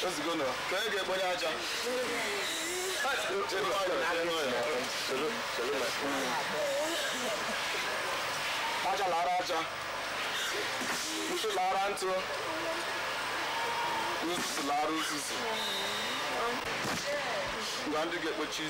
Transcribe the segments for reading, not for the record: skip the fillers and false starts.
Let's go now. Can I get money aja? Aja lara aja. Musu lara antu. Musu lara ususu. Gandhi get what you.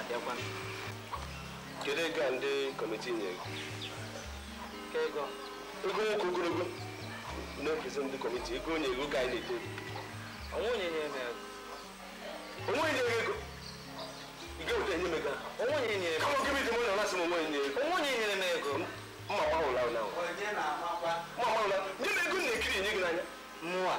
na-abịakwa. Kedu ego ndị kọmiti nyere? Ego nwoke ogologo na-ekezi ndị kọmiti ego onye ego ka anyị na-ete. onwe onye nyere m ego. Onwe onye nyere ego? Ị ga-eweta enye m ego? Onwe onye nyere m ego. Kama oge m na ọlasị m onwe onye nyere ego. Onwe onye nyere m ego. Mma gbahụla ụla. Mma gbahụla. Nye m ego na-ekiri enye gị n'anya. Mụa.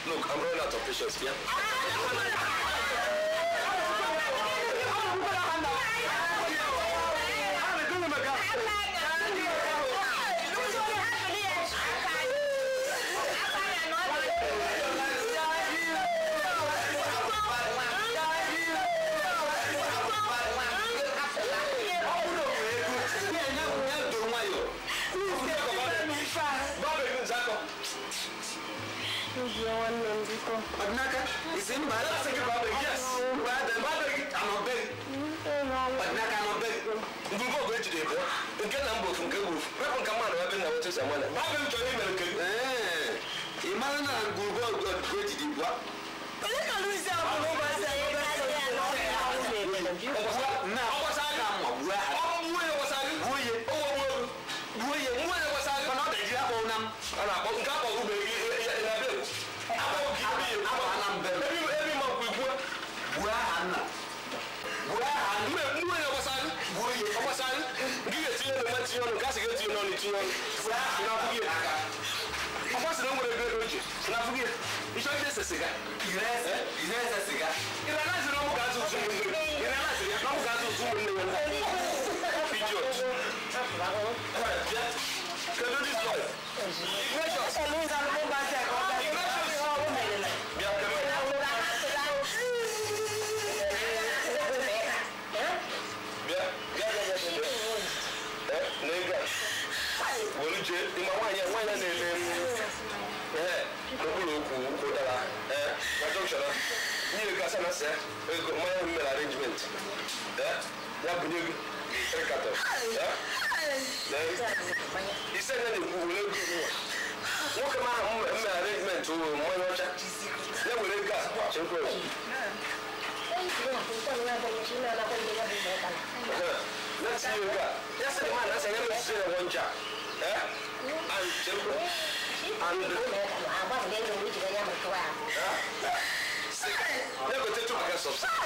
Look, I'm running out of patience, yeah? Badnaka, is in my last second brother, yes. Rather, I'm a big. Badnaka, I'm a big. We will go to the book and get them both from Google. Weapon command, I've been able to someone. Babylon to him. Imagine I will go to the book. But I can't lose out on arrangement. He said that we will walk around arrangement to Moyocha. Then we got let's see you got. Yes, the man has never seen one job. And children. And never take to my substance.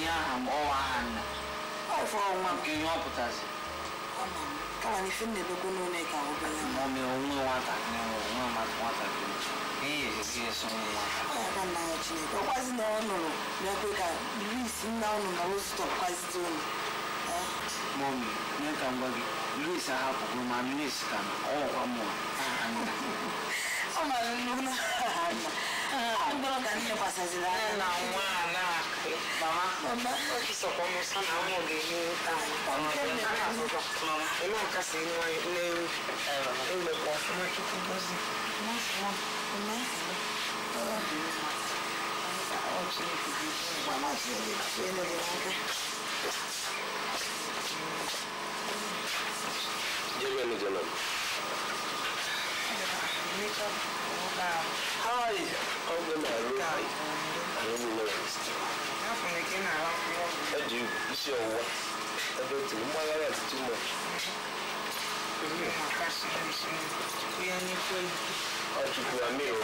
I'm all hand. Oh, for one king opportunity. Come on, if you never go no make our mommy only water, no much water. He is someone. I don't know what you need. What's no, Nepica, Luis now no stop quite soon. Mommy, make a buggy. Luis, I have a woman, Luis can all one more. Oh, my Luna. I'm going to get a passage. Mama, so almost an hour again. I'm not casting my name in the bathroom. ebe ni jena Hi, ogo na ro aro mi no afọ na ke na ala eji isi ọwụwa ebe otu mgbagharị atụtụ mọ ọchukwu amiro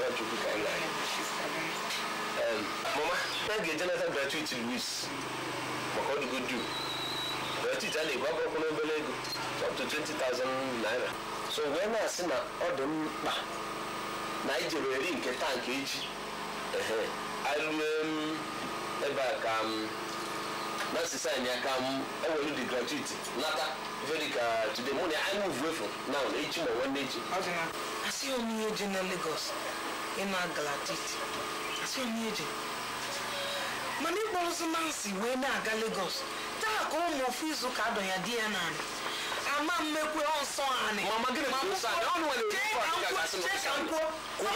ọchukwu ka ị mama ya ga-eje nata gratuity Louis maka ọdụgo du gratuity a na-egwu akwụkwọ n'obere ego up to 20,000 naira so wee na-asị na ọ dị mkpa na ijere eri nke taa nke echi alụe ebe a ka na asịsa anyị aka ewelu dị gratuity nata very ka today morning I move away from now na echi ma nwanne echi asị onye eji na Lagos ịna gratuity asị onye eji mana ịkpọrọzi Nancy wee na-aga Lagos taa ka ụmụ ofu izu ka adọ ya di ya naanị ama mmekwe ọsọ anyị mama gịnị bụ nsọ anyị ọnụ nwere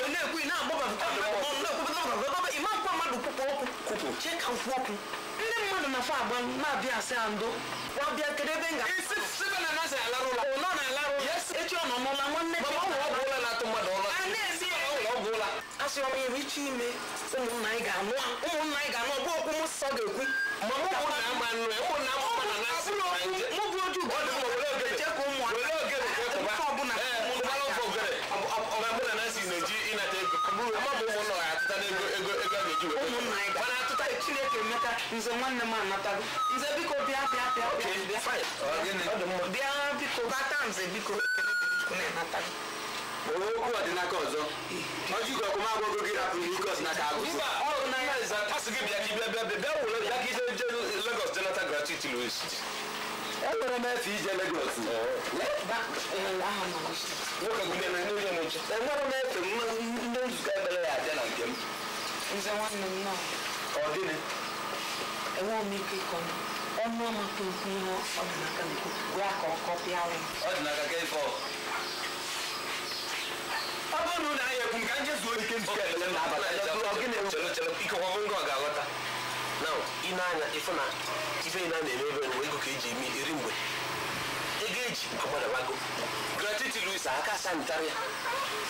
ọ na-ekwu na-agbaba ịma nkwa mmadụ kwupụ okwu cheka nkwu okwu ndị mmadụ na fa agba na-abịa asị ya ndụ wabịa kedu ebe nga ụlọ na-alarụ echi ọ nọ n'ụla nwanne asị ọma ericha ime ụmụnna anyị ga-anụ ọbụ okwu m sọ ga-ekwu mụ bụ oju ejekwa ụmụnna anyị ga-atụta Chineke emeka nze nwanne m anatago nze biko bịa biko gata nze biko na-anatago okwu ọdịnaka ọzọ ọjụgo ọkụma agwọgo gị rapụ Lagos na ka agụsị asị gị bịa ka bịa wụrụ bịa ka ije Lagos jenata gratuity Louis enwere m efe ije Lagos nwoke gụnye na n'ụlọ n'uche enwere m efe ndị nzukọ ebere ya abịa na nke m nze nwanne m nọ ọ gịnị enweghị m ike ịkọ ọnụ ọmata okwu ihe ọdịnaka na-ekwu gwa ka ọkọ pịara ọdịnaka ka ife ọ bụrụ na anyị ekwu ka nje zuo ike nzukọ ebere na-abata chere ike ọgwụgwọ ngọ ga-aghọta na ị na-anya ịfụ na ife ị na-eme ebe nwe ego ka eji eme eri mgbe ego eji agbadabago gratuity Louis aka sanitary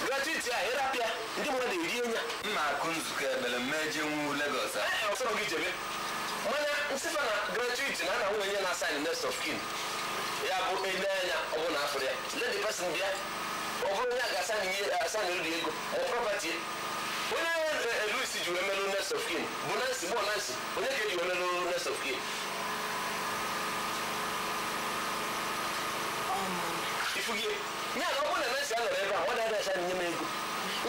gratuity a ịrapịa ndị mmadụ erie nya mma akụ nzukọ ebele mmeje nwu Lagos ọsọrọ gị jebe mana nsịfa na gratuity na ana nwenye na sign next of kin ya bụ ele anya ọ bụ na afọ ya let the person bịa ọ bụrụ onye a ga-asan eri ego ma property onye Louis ji wee melụ next of kin bụ Nancy bụ Nancy onye ka eji wee melụ next of kin ifugie ya na ọ bụrụ na Nancy a nọrọ ebe a nwadị adịghị anya nye m ego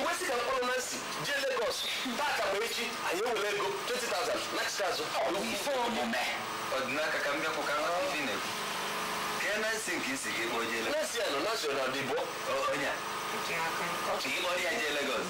ngwesị ka mkpọrọ Nancy jee Lagos tata ma echi anyị ewere ego 20,000 nachita azụ ife omume ọdịnaka ka m bịakwụ ka nghọta ife na-ekwu kee Nancy nke isi ka ịkpọ jee Lagos Nancy a nọ Nancy ọ na-adịbọ onye a ka ịkpọ ya jee Lagos